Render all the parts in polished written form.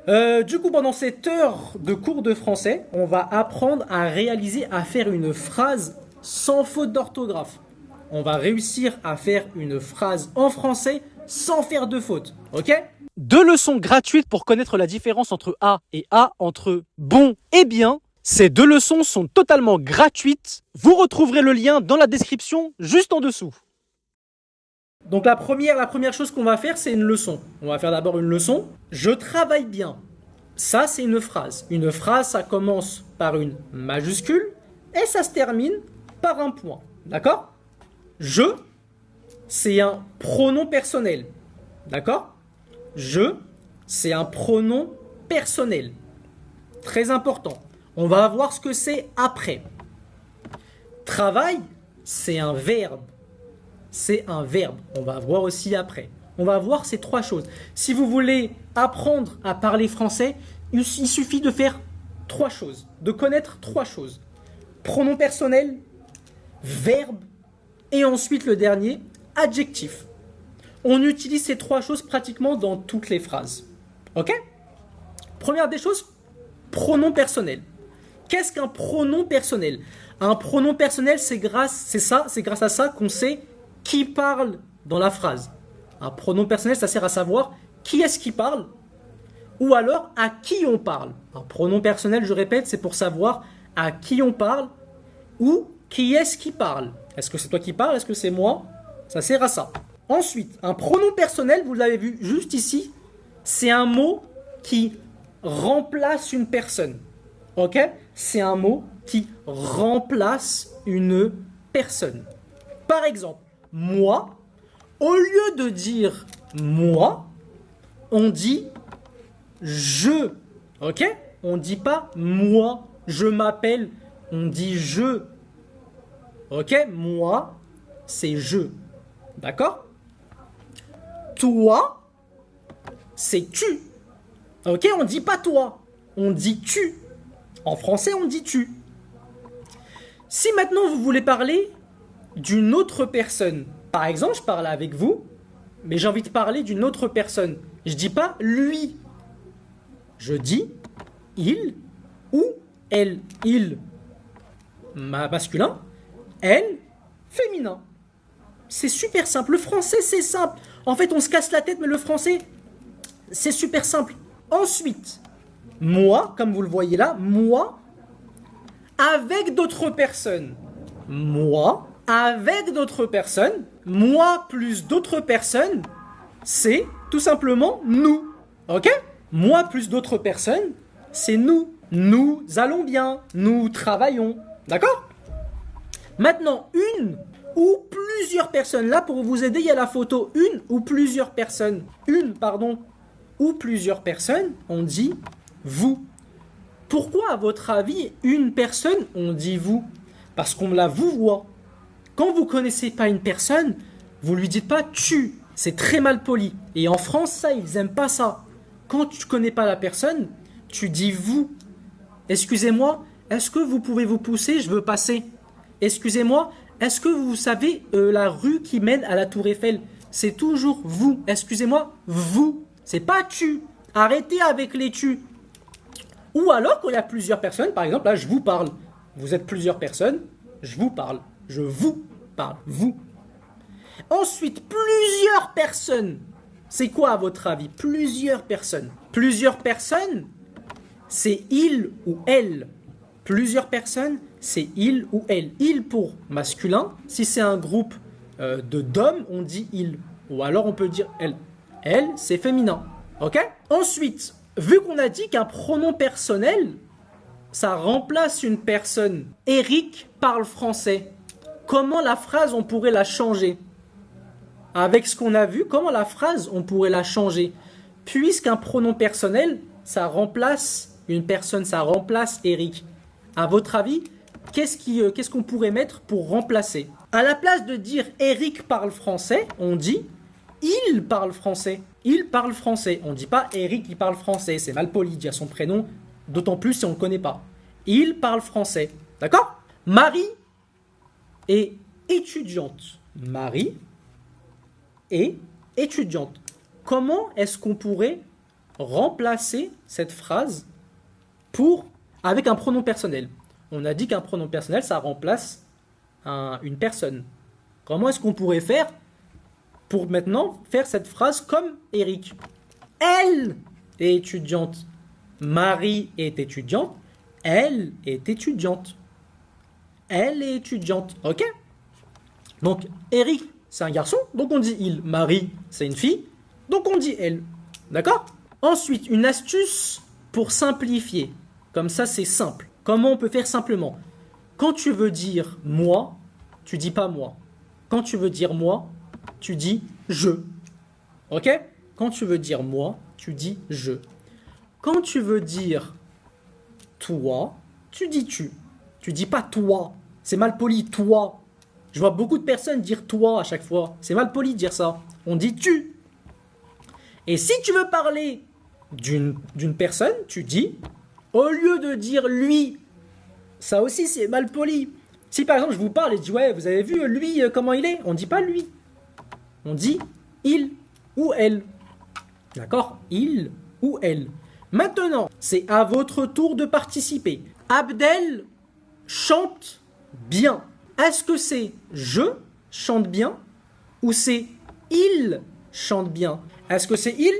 Du coup, pendant cette heure de cours de français, on va apprendre à réaliser, à faire une phrase sans faute d'orthographe. On va réussir à faire une phrase en français sans faire de faute, ok? Deux leçons gratuites pour connaître la différence entre A et A, entre bon et bien. Ces deux leçons sont totalement gratuites. Vous retrouverez le lien dans la description juste en dessous. Donc la première chose qu'on va faire, c'est une leçon. On va faire d'abord une leçon. Je travaille bien. Ça, c'est une phrase. Une phrase, ça commence par une majuscule et ça se termine par un point. D'accord? Je, c'est un pronom personnel. D'accord? Je, c'est un pronom personnel. Très important. On va voir ce que c'est après. Travail, c'est un verbe. C'est un verbe. On va voir aussi après. On va voir ces trois choses. Si vous voulez apprendre à parler français, il suffit de faire trois choses, de connaître trois choses. Pronom personnel, verbe et ensuite le dernier, adjectif. On utilise ces trois choses pratiquement dans toutes les phrases. Ok? Première des choses, pronom personnel. Qu'est-ce qu'un pronom personnel? Un pronom personnel, c'est grâce à ça qu'on sait qui parle dans la phrase. Un pronom personnel, ça sert à savoir qui est-ce qui parle ou alors à qui on parle. Un pronom personnel, je répète, c'est pour savoir à qui on parle ou qui est-ce qui parle. Est-ce que c'est toi qui parles? Est-ce que c'est moi? Ça sert à ça. Ensuite, un pronom personnel, vous l'avez vu juste ici, c'est un mot qui remplace une personne. Ok? C'est un mot qui remplace une personne. Par exemple, moi, au lieu de dire moi, on dit je. Ok? On ne dit pas moi, je m'appelle, on dit je. Ok? Moi, c'est je. D'accord? Toi, c'est tu. Ok? On ne dit pas toi, on dit tu. En français, on dit tu. Si maintenant vous voulez parler d'une autre personne, par exemple, je parle avec vous, mais j'ai envie de parler d'une autre personne. Je dis pas lui. Je dis il ou elle. Il, masculin. Elle, féminin. C'est super simple. Le français, c'est simple. En fait, on se casse la tête, mais le français, c'est super simple. Ensuite, moi, comme vous le voyez là, moi, avec d'autres personnes. Moi, avec d'autres personnes. Moi plus d'autres personnes, c'est tout simplement nous. Ok? Moi plus d'autres personnes, c'est nous. Nous allons bien. Nous travaillons. D'accord? Maintenant, une ou plusieurs personnes. Là, pour vous aider, il y a la photo une ou plusieurs personnes. Ou plusieurs personnes, on dit vous. Pourquoi, à votre avis, une personne, on dit vous? Parce qu'on la vous voit. Quand vous ne connaissez pas une personne, vous ne lui dites pas tu. C'est très mal poli. Et en France, ça, ils n'aiment pas ça. Quand tu ne connais pas la personne, tu dis vous. Excusez-moi, est-ce que vous pouvez vous pousser? Je veux passer. Excusez-moi, est-ce que vous savez la rue qui mène à la Tour Eiffel? C'est toujours vous. Excusez-moi, vous. C'est pas tu. Arrêtez avec les tu. Ou alors, quand il y a plusieurs personnes, par exemple, là, je vous parle. Vous êtes plusieurs personnes, je vous parle. Je vous parle, vous. Ensuite, plusieurs personnes. C'est quoi, à votre avis? Plusieurs personnes. Plusieurs personnes, c'est il ou elle. Plusieurs personnes, c'est il ou elle. Il pour masculin. Si c'est un groupe d'hommes, on dit il. Ou alors, on peut dire elle. Elle, c'est féminin. Ok? Ensuite, vu qu'on a dit qu'un pronom personnel, ça remplace une personne. Eric parle français. Comment la phrase, on pourrait la changer? Avec ce qu'on a vu, comment la phrase, on pourrait la changer? Puisqu'un pronom personnel, ça remplace une personne, ça remplace Eric. À votre avis, qu'est-ce qu'on pourrait mettre pour remplacer? À la place de dire Eric parle français, on dit il parle français. Il parle français. On ne dit pas Eric il parle français. C'est mal poli de dire son prénom, d'autant plus si on ne le connaît pas. Il parle français. D'accord? Marie est étudiante. Marie est étudiante. Comment est-ce qu'on pourrait remplacer cette phrase avec un pronom personnel. On a dit qu'un pronom personnel, ça remplace une personne. Comment est-ce qu'on pourrait faire pour maintenant faire cette phrase comme Eric? Elle est étudiante. Marie est étudiante. Elle est étudiante. Elle est étudiante. Ok? Donc, Eric, c'est un garçon. Donc, on dit il. Marie, c'est une fille. Donc, on dit elle. D'accord? Ensuite, une astuce pour simplifier. Comme ça, c'est simple. Comment on peut faire simplement? Quand tu veux dire moi, tu dis pas moi. Quand tu veux dire moi, tu dis je. Ok? Quand tu veux dire moi, tu dis je. Quand tu veux dire toi, tu dis tu. Tu dis pas toi. C'est mal poli, toi. Je vois beaucoup de personnes dire toi à chaque fois. C'est mal poli de dire ça. On dit tu. Et si tu veux parler d'une personne, tu dis, au lieu de dire lui, ça aussi c'est mal poli. Si par exemple je vous parle et je dis ouais, vous avez vu lui comment il est? On dit pas lui. On dit il ou elle. D'accord? Il ou elle. Maintenant, c'est à votre tour de participer. Abdel chante bien. Est-ce que c'est je chante bien ou c'est il chante bien? Est-ce que c'est il?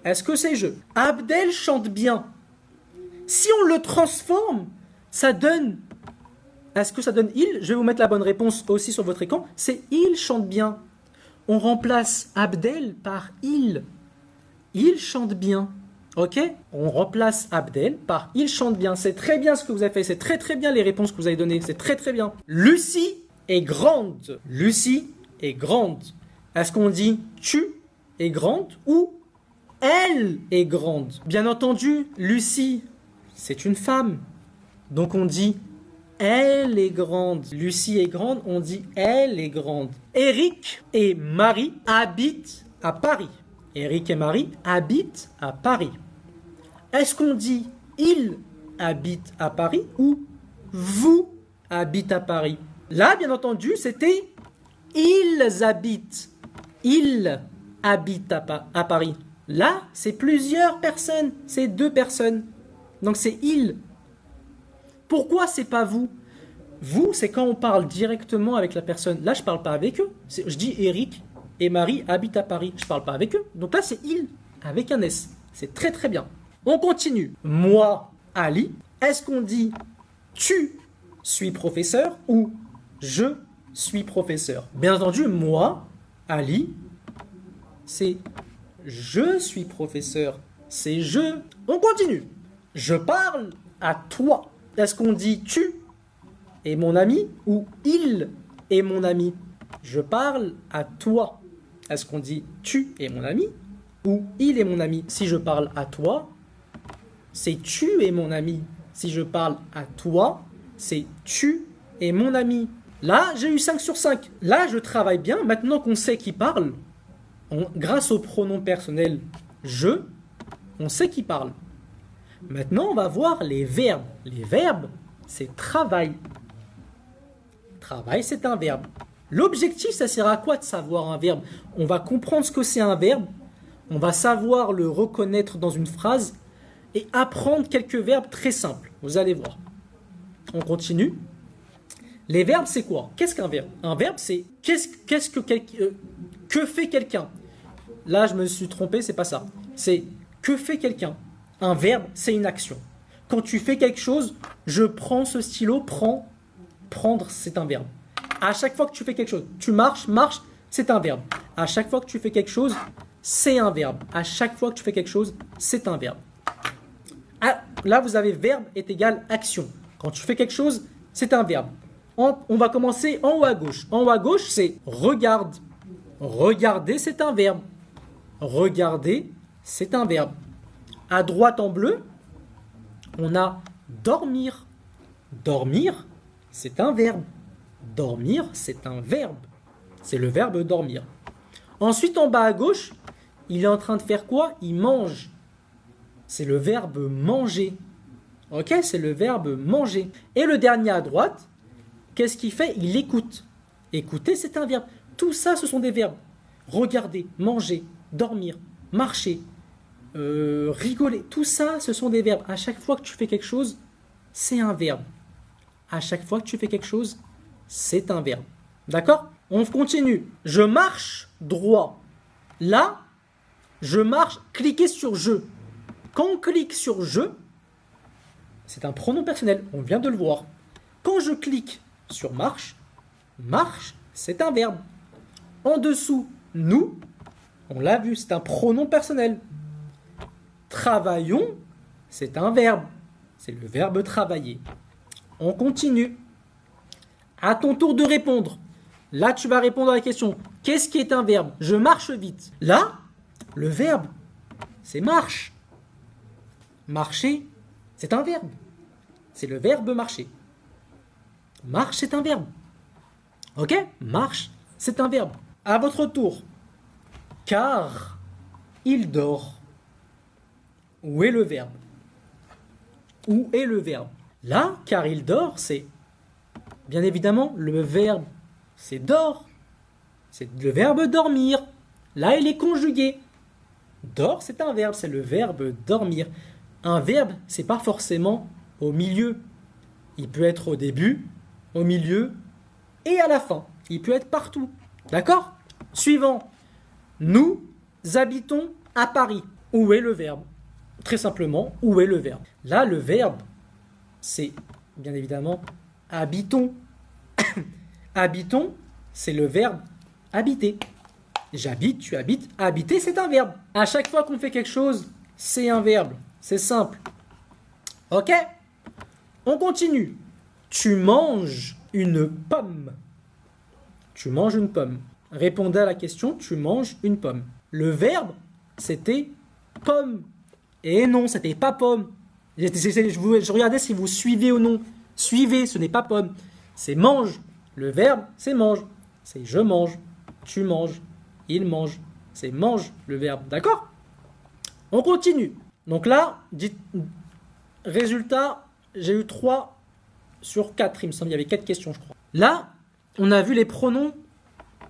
Est-ce que c'est je? Abdel chante bien. Si on le transforme, ça donne... Est-ce que ça donne il? Je vais vous mettre la bonne réponse aussi sur votre écran. C'est il chante bien. On remplace Abdel par il. Il chante bien. Ok? On remplace Abdel par il chante bien. C'est très bien ce que vous avez fait. C'est très très bien les réponses que vous avez données. C'est très très bien. Lucie est grande. Lucie est grande. Est-ce qu'on dit tu est grande ou elle est grande? Bien entendu, Lucie, c'est une femme. Donc on dit elle est grande. Lucie est grande, on dit elle est grande. Eric et Marie habitent à Paris. Eric et Marie habitent à Paris. Est-ce qu'on dit ils habitent à Paris ou vous habitez à Paris? Là, bien entendu, c'était ils habitent. Ils habitent à Paris. Là, c'est plusieurs personnes. C'est 2 personnes. Donc c'est ils. Pourquoi c'est pas vous? Vous, c'est quand on parle directement avec la personne. Là, je parle pas avec eux. Je dis Eric et Marie habitent à Paris. Je parle pas avec eux. Donc là, c'est ils avec un S. C'est très très bien. On continue. Moi, Ali. Est-ce qu'on dit tu suis professeur ou je suis professeur? Bien entendu, moi, Ali, c'est je suis professeur. C'est je. On continue. Je parle à toi. Est-ce qu'on dit tu est mon ami ou il est mon ami? Je parle à toi. Est-ce qu'on dit tu es mon ami ou il est mon ami? Si je parle à toi, c'est tu es mon ami. Si je parle à toi, c'est tu es mon ami. Là, j'ai eu 5 sur 5. Là, je travaille bien. Maintenant qu'on sait qui parle, grâce au pronom personnel je, on sait qui parle. Maintenant, on va voir les verbes. Les verbes, c'est travail. Travail, c'est un verbe. L'objectif, ça sert à quoi de savoir un verbe? On va comprendre ce que c'est un verbe, on va savoir le reconnaître dans une phrase et apprendre quelques verbes très simples. Vous allez voir. On continue. Les verbes, c'est quoi? Qu'est-ce qu'un verbe? Un verbe, c'est que fait quelqu'un? Là, je me suis trompé, c'est pas ça. C'est que fait quelqu'un? Un verbe, c'est une action. Quand tu fais quelque chose, je prends ce stylo, prendre, c'est un verbe. À chaque fois que tu fais quelque chose, tu marches, c'est un verbe. À chaque fois que tu fais quelque chose, c'est un verbe. À chaque fois que tu fais quelque chose, c'est un verbe. Ah, là, vous avez verbe est égal action. Quand tu fais quelque chose, c'est un verbe. On va commencer en haut à gauche. En haut à gauche, c'est regarde. Regarder, c'est un verbe. Regarder, c'est un verbe. À droite en bleu, on a dormir. Dormir, c'est un verbe. Dormir, c'est un verbe. C'est le verbe dormir. Ensuite, en bas à gauche, il est en train de faire quoi? Il mange. C'est le verbe manger. Ok, c'est le verbe manger. Et le dernier à droite, qu'est-ce qu'il fait? Il écoute. Écouter, c'est un verbe. Tout ça, ce sont des verbes. Regarder, manger, dormir, marcher. rigoler. Tout ça, ce sont des verbes. À chaque fois que tu fais quelque chose, c'est un verbe. À chaque fois que tu fais quelque chose, c'est un verbe. D'accord? On continue. Je marche droit. Là, je marche, cliquez sur je. Quand on clique sur je, c'est un pronom personnel. On vient de le voir. Quand je clique sur marche, marche, c'est un verbe. En dessous, nous, on l'a vu, c'est un pronom personnel. Travaillons, c'est un verbe. C'est le verbe travailler. On continue. À ton tour de répondre. Là, tu vas répondre à la question. Qu'est-ce qui est un verbe? Je marche vite. Là, le verbe, c'est marche. Marcher, c'est un verbe. C'est le verbe marcher. Marche, c'est un verbe. Ok? Marche, c'est un verbe. À votre tour. Car il dort. Où est le verbe? Où est le verbe? Là, car il dort, c'est bien évidemment le verbe, c'est dort. C'est le verbe dormir. Là, il est conjugué. Dort, c'est un verbe, c'est le verbe dormir. Un verbe, c'est pas forcément au milieu. Il peut être au début, au milieu et à la fin. Il peut être partout. D'accord? Suivant. Nous habitons à Paris. Où est le verbe? Très simplement, où est le verbe? Là, le verbe, c'est bien évidemment habitons. Habitons, c'est le verbe habiter. J'habite, tu habites. Habiter, c'est un verbe. À chaque fois qu'on fait quelque chose, c'est un verbe. C'est simple. Ok? On continue. Tu manges une pomme. Tu manges une pomme. Répondez à la question, tu manges une pomme. Le verbe, c'était pomme. Et non, c'était pas pomme. Je regardais si vous suivez ou non. Suivez, ce n'est pas pomme. C'est mange. Le verbe, c'est mange. C'est je mange. Tu manges. Il mange. C'est mange, le verbe. D'accord? On continue. Donc là, résultat, j'ai eu 3 sur 4. Il me semble qu'il y avait 4 questions, je crois. Là, on a vu les pronoms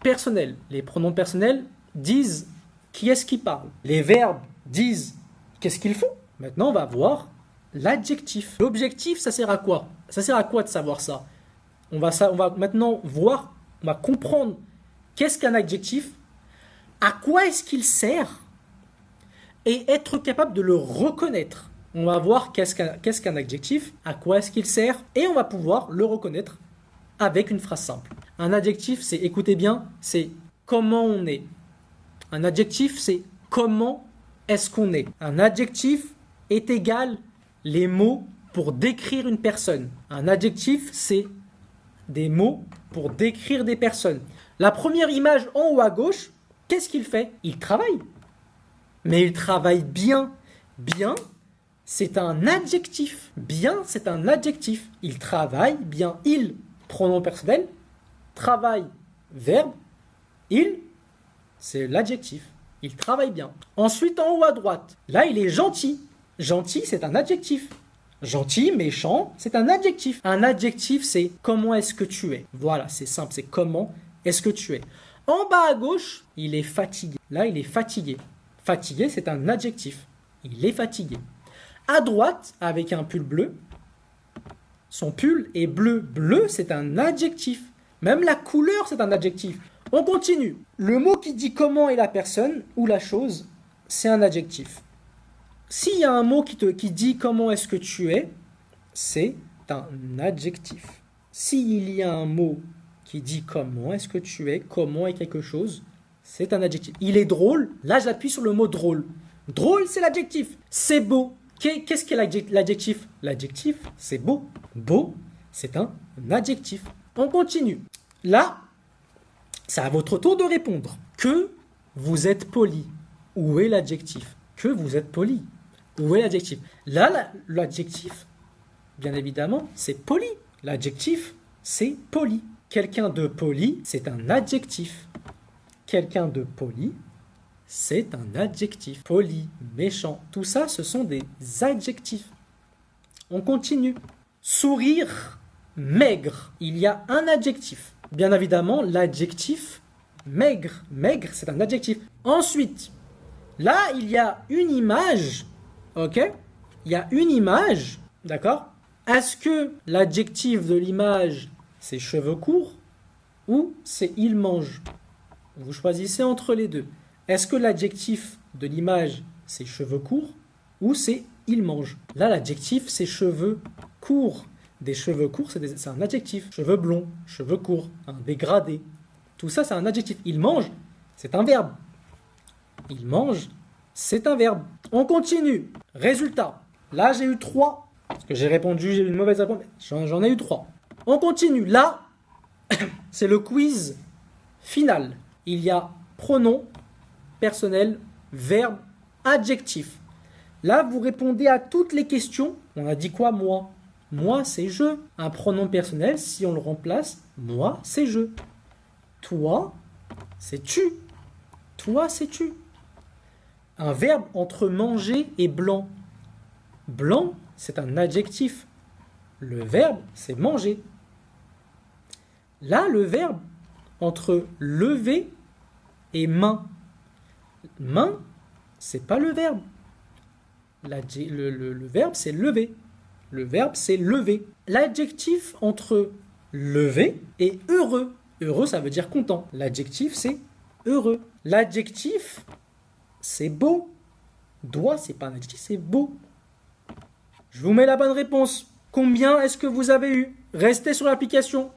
personnels. Les pronoms personnels disent qui est-ce qui parle. Les verbes disent qu'est-ce qu'ils font. Maintenant, on va voir l'adjectif. L'objectif, ça sert à quoi? Ça sert à quoi de savoir ça? On va maintenant voir, on va comprendre qu'est-ce qu'un adjectif, à quoi est-ce qu'il sert et être capable de le reconnaître. On va voir qu'est-ce qu'un adjectif, à quoi est-ce qu'il sert et on va pouvoir le reconnaître avec une phrase simple. Un adjectif, c'est, écoutez bien, c'est comment on est. Un adjectif, c'est comment est-ce qu'on est. Un adjectif est égal les mots pour décrire une personne. Un adjectif, c'est des mots pour décrire des personnes. La première image en haut à gauche, qu'est-ce qu'il fait? Il travaille. Mais il travaille bien. Bien, c'est un adjectif. Bien, c'est un adjectif. Il travaille bien. Il, pronom personnel. Travaille, verbe. Il, c'est l'adjectif. Il travaille bien. Ensuite, en haut à droite, là, il est gentil. Gentil, c'est un adjectif. Gentil, méchant, c'est un adjectif. Un adjectif, c'est comment est-ce que tu es. Voilà, c'est simple, c'est comment est-ce que tu es. En bas à gauche, il est fatigué. Là, il est fatigué. Fatigué, c'est un adjectif. Il est fatigué. À droite, avec un pull bleu, son pull est bleu. Bleu, c'est un adjectif. Même la couleur, c'est un adjectif. On continue. Le mot qui dit comment est la personne ou la chose, c'est un adjectif. S'il y a un mot qui dit comment est-ce que tu es, c'est un adjectif. S'il y a un mot qui dit comment est-ce que tu es, comment est quelque chose, c'est un adjectif. Il est drôle, là j'appuie sur le mot drôle. Drôle, c'est l'adjectif. C'est beau. Qu'est-ce qu'est l'adjectif? L'adjectif, c'est beau. Beau, c'est un adjectif. On continue. Là, c'est à votre tour de répondre. Que vous êtes poli. Où est l'adjectif? Que vous êtes poli. Où est l'adjectif? Là, l'adjectif, bien évidemment, c'est poli. L'adjectif, c'est poli. Quelqu'un de poli, c'est un adjectif. Quelqu'un de poli, c'est un adjectif. Poli, méchant, tout ça, ce sont des adjectifs. On continue. Sourire, maigre. Il y a un adjectif. Bien évidemment, l'adjectif maigre. Maigre, c'est un adjectif. Ensuite, Là, il y a une image, ok? Il y a une image, d'accord? Est-ce que l'adjectif de l'image, c'est cheveux courts ou c'est il mange? Vous choisissez entre les deux. Est-ce que l'adjectif de l'image, c'est cheveux courts ou c'est il mange? Là, l'adjectif, c'est cheveux courts. Des cheveux courts, c'est un adjectif. Cheveux blonds, cheveux courts, un dégradé. Tout ça, c'est un adjectif. Il mange, c'est un verbe. Il mange, c'est un verbe. On continue. Résultat. Là, j'ai eu 3. Parce que j'ai répondu, j'ai eu une mauvaise réponse. J'en ai eu 3. On continue. Là, c'est le quiz final. Il y a pronom, personnel, verbe, adjectif. Là, vous répondez à toutes les questions. On a dit quoi, moi? Moi, c'est je. Un pronom personnel, si on le remplace, moi, c'est je. Toi, c'est tu. Toi, c'est tu. Un verbe entre manger et blanc. Blanc, c'est un adjectif. Le verbe, c'est manger. Là, le verbe entre lever et main. Main, c'est pas le verbe. Le verbe, c'est lever. Le verbe, c'est lever. L'adjectif entre lever et heureux. Heureux, ça veut dire content. L'adjectif, c'est heureux. L'adjectif, c'est beau. Doigt, c'est pas un adjectif, c'est beau. Je vous mets la bonne réponse. Combien est-ce que vous avez eu? Restez sur l'application.